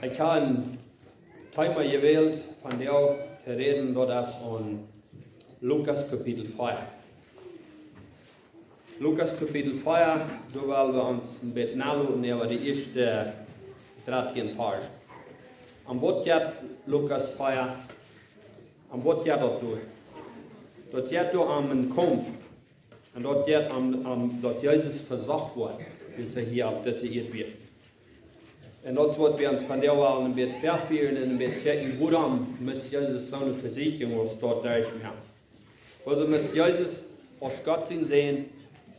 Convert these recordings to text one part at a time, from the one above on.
Ich habe ein Thema gewählt, von der zu reden, das an Lukas Kapitel 5. Lukas Kapitel 5, da wollen wir uns ein bisschen nachlesen über die erste 13 Vers. Am Wort geht Lukas 5, am Wort geht das durch. Dort geht du am einen Kampf. Und dort geht dort Jesus versagt wird, wie sie hier auf diese Erde wird. Und das wird wir uns von der Wahl ein bisschen verführen und ein bisschen checken, wo dann muss Jesus so eine Versicherung, was dort durchmachen. Also muss Jesus aus Gott sehen,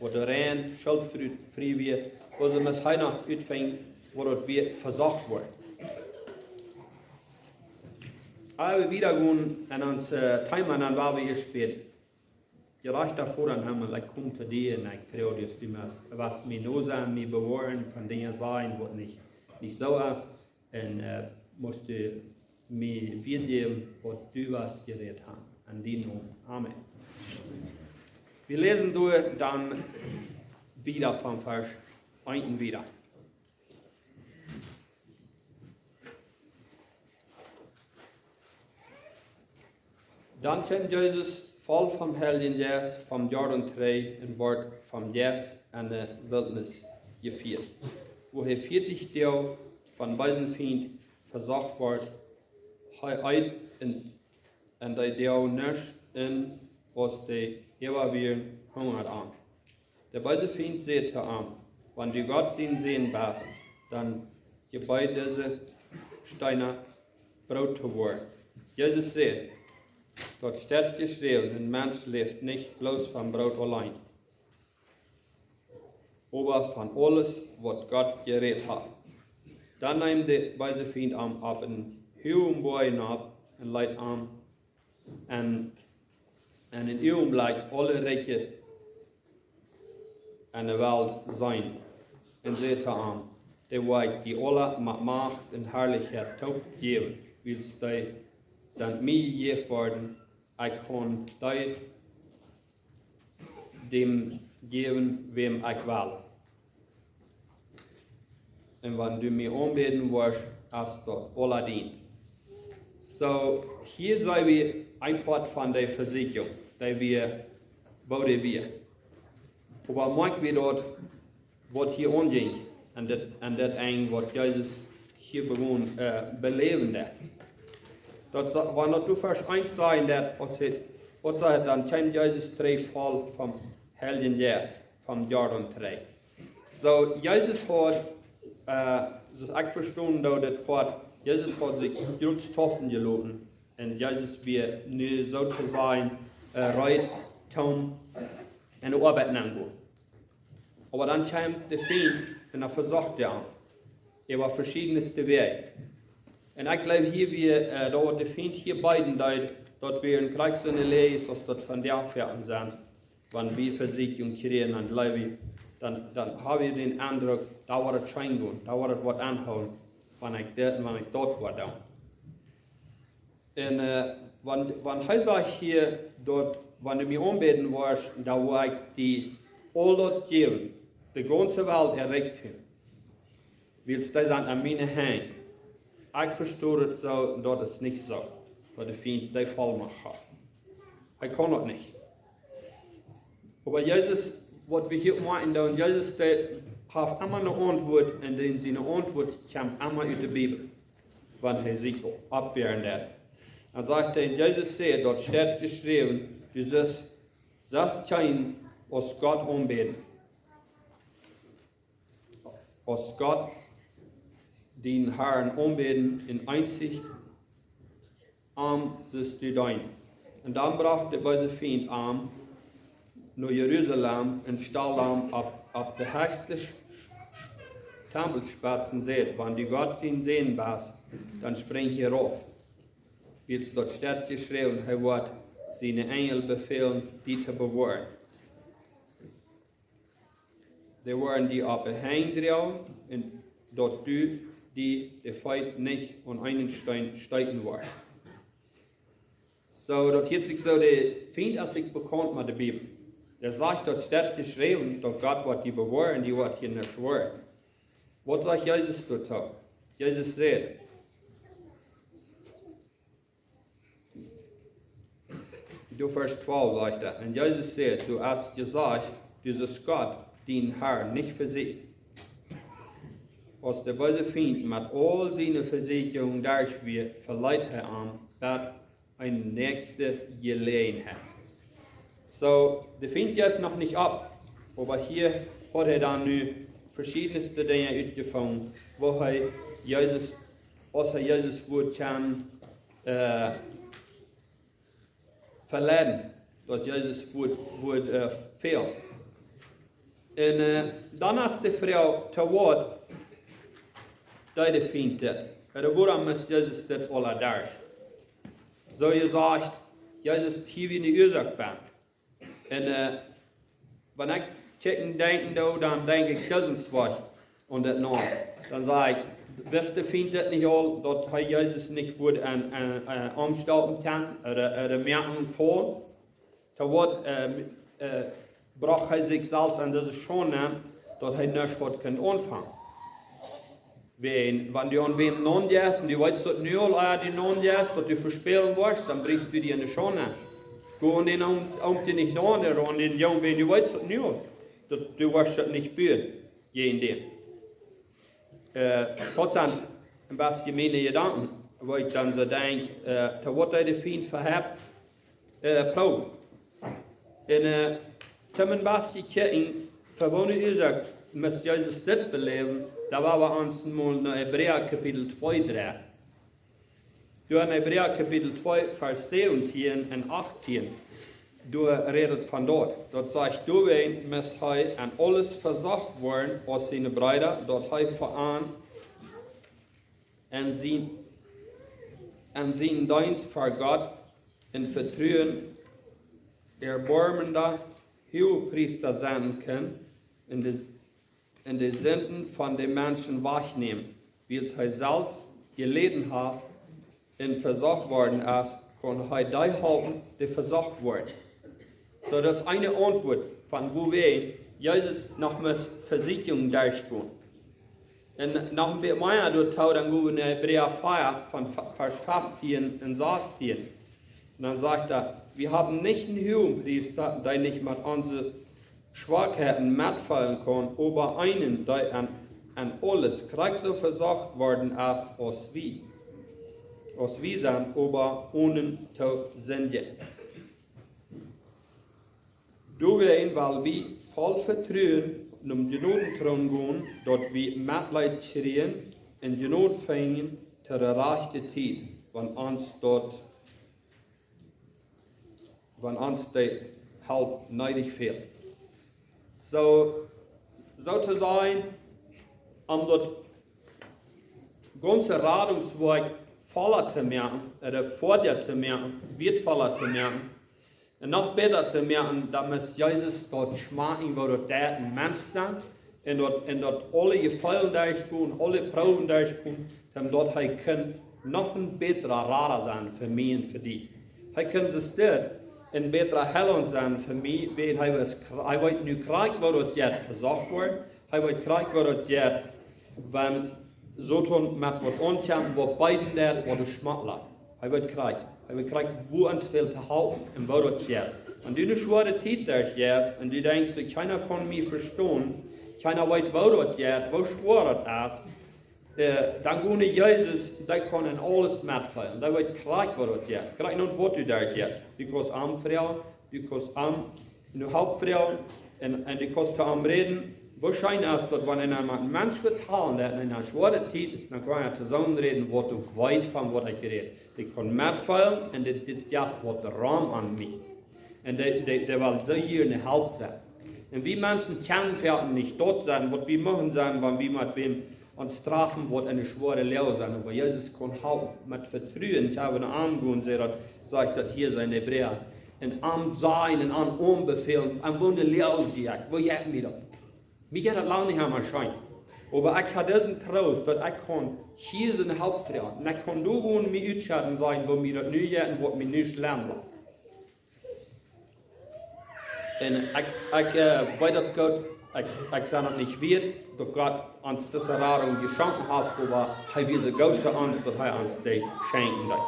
wo der rein, schuldfrei wird, also muss er noch utfangen, wo dort wird versagt wird. Aber wieder gehen an uns Thema, dann war wir hier spät. Gerecht davor, dann haben wir kommt zu dir und ich frage dich, was mir nur sagen, mir bewahren von Dingen sein, was nicht so ist. Und musst du mir wiedergeben, was du was geredet hast. An den Namen. Amen. Wir lesen durch dann wieder vom Vers 1 wieder. Dann kam Jesus voll vom Heiligen Geist vom Jordan 3 und wurde vom Geist an der Wildnis geführt, wo er 40 Tage von weisen Feind versagt wurde, er und der Tage nicht in, was die ewigen Hunger an. Der weise Feind sagte ihm, wenn du Gott sehen bist, dann gib bei diese Steine Brot zu werden. Jesus sagt, dort steht geschrieben, ein Mensch lebt nicht bloß vom Brot allein, aber von alles, was Gott geredet hat. Dann nahm der weise Feind ab einen hohen Boden ab und leitet an, und in ihrem Augenblick alle Reiche an der Welt sein. Und sagte an, der Weg, die alle mit Macht und Herrlichkeit taub geben, willst du sind mir gegeben worden, ich kann dem geben, wem ich will. Und wenn du mir anbeten wirst, hast du alle dient. So, hier sehen wir ein Part von der Versicherung, die wir bauen wir. Aber manchmal wir dort, was hier anging, und das ein, was Jesus hier beleben hat. Wenn du Vers 1 sagen, was sagt, dann kann Jesus 3 voll vom Heiligen Geist, vom Jordan 3. So, Jesus hat, das ich verstanden, das Part, Jesus hat sich ganz toffen geloben. Und Jesus wird nur sozusagen reit, tom und arbeiten angehen. Aber dann kam der Feind und er versagt an. Über verschiedenste Wege. Und ich glaube, hier wir, da der Feind hier beiden, dort wir in Kriegssinne lesen, dass dort von der Ferien sind, wenn wir Versicherung kriegen, dann haben wir den Eindruck, da war es schein gehen, da war es was anholen, wenn ich dort war da. Und wenn er sagt hier, dort, wenn du mir anbeten warst, da war ich die all dort geben, die ganze Welt erreicht haben. Willst du sagen, an meine Hände? Ich verstehe es so, das ist nicht so, weil der Feind die Vollmacht hat. Ich kann das nicht. Aber Jesus, was wir hier machen, und Jesus hat immer eine Antwort, und seine Antwort kommt immer aus der Bibel, wenn er sich abwehren hat. Dann sagt er, Jesus sagt, dort steht geschrieben, du sollst das kein aus Gott anbeten. Aus Gott den Herrn anbeten, in einzig sollst du dein. Und dann brachte der weise Feind nach Jerusalem und stellte auf der höchste Tempelspitzen seht, wenn du Gott sehen bist, dann spring hier rauf. Wie es dort steht geschrieben, er wird seine Engel befehlen, die zu bewahren. Die werden die auf den Hang drehen und dort du die Feind nicht an einen Stein steigen wird. So, dort hat sich so der Feind als sich bekannt mit der Bibel. Der sagt, dort steht geschrieben, dass Gott wird die bewahren, die wird hier nicht schwören. Was sagt Jesus dazu? Jesus sagt, du Vers 12 sagt er, und Jesus sagt, du hast gesagt, dieses Gott, den Herr, nicht versiegt. Als der böse Feind mit all seinen Versicherungen durchwirkt, verleiht er an, dass ein nächste Gelegenheit. So, der Feind jetzt noch nicht ab, aber hier hat er dann nu verschiedenste Dinge uitgevonden, wo er Jesus, als er Jesus Wort kann, verleiden, dass Jesus Wort fehlt. Und dann ist die Frau zu Wort, die Feind das. Und warum muss Jesus das alle durch? So gesagt, Jesus hier wie eine Ursache bin. Und wenn ich checken denken, dann denke ich, das ist was. Und das noch. Dann sage ich, wisst der Feind das nicht all, dass Jesus nicht wird umstauben kann, oder merken vor. Da wird, braucht er sich selbst an diese schon nehmen, dass er nicht hat können anfangen. Wenn du an wem non gehst und du weißt, dass du all die non gehst, dass du verspielen wirst, dann bringst du dir eine schon an. Go an den den nicht non, oder an den Jungen, wenn du weißt, dass du wirst das nicht bühren, je in dem. Trotzdem, ein bisschen meine Gedanken, wo ich dann so denke, da wird der Feind verhebt, Pro. Und zum Beispiel checken, verwohne ich gesagt, muss Jesus das beleben, da war wir uns mal in Hebräer Kapitel 2 dran. Du in Hebräer Kapitel 2, Vers 17 und 18, du redet von dort. Dort sagt du, wen muss er an alles versucht worden, aus seine Brüder, dort er voran an seinen Dienst vor Gott in Vertrauen erbarmender Hohepriester sein kann, in die Sünden von den Menschen wahrnehmen, wie es er selbst gelitten hat und versucht worden ist, kann er die halten, die versucht wurden. So, das ist eine Antwort von wo wir Jesus nach der Versicherung durchgehen. Und nach dem Bemeier dort dann in Hebräer 4 von Vers 15 und 16. Und dann sagt er, wir haben nicht einen Hohenpriester, der nicht mit unseren Schwachheiten mitfallen kann, aber einen, der an alles Krieg so versucht worden ist, als wir. Als wir sind, aber ohne zu sündigen. Du werden, weil wir voll Vertrauen um die Notenthron gehen, dort wir Mitleid schreien und die Not fängen zu der rechten Zeit, wenn uns die Halt neidig fehlt. So zu sein, das ganze Radungswerk voller zu merken, oder vor dir zu merken, wird voller zu merken. Und noch besser zu merken, dass Jesus dort schmecken, wo dort der ein Mensch sind, und dort alle Gefallen durchgehen, alle Proben durchgehen, dann dort er kann noch ein besserer Radar sein für mich und für dich. Er kann sich dort ein besserer Heller sein für mich, weil er wird nu Krieg, wo dort jetzt versucht wird, er wird Krieg, wo dort jetzt, wenn so tun mit was ankommt, wo beiden der, wo du schmackler. Er wird Krieg. Er wird Krieg, wo uns fehlt zu halten und wo dort jetzt. Und du eine schwere Zeit durchgehst und du denkst, keiner kann mich verstehen, keiner weiß, wo dort jetzt, wo schwer das ist, dann gehen Jesus, der kann in alles mitfallen. Da wird Krieg, wo dort jetzt. Krieg nicht, wo du durchgehst. Du kannst arm Frau, du kannst arm, eine Hauptfrau, und du kannst arm reden. Wahrscheinlich ist das, wenn ein Mensch vertrauen, der in einer schweren Zeit ist, dann kann er zusammenreden, was du weit von was ich rede. Die kann mitfallen und das wird der Raum an mich. Und der will so hier eine Haupt sein. Und wir Menschen können nicht dort sein, was wir machen sein, wenn wir mit wem uns treffen, wird eine schwere Lehre sein. Aber Jesus kann halten, mit Vertrauen, ich habe einen Arm gehen, sagt das hier sein Hebräer. Ein Arm sein, ein Arm umbefehlen, ein Wunder Lehre sagt, wo jäten wir das? Mich hat das lange nicht einmal schein. Aber ich habe diesen Trost, dass ich kann hier so eine Hauptfrau, und ich kann nur ohne mich ausschalten sein, wo mir das nicht jäten, wo mir nicht lernen. Und ich weiß das Gott, ich sage das nicht wird, dass Gott uns diese Erfahrung geschenkt hat, aber er will so gut für uns, dass er uns die schenken wird.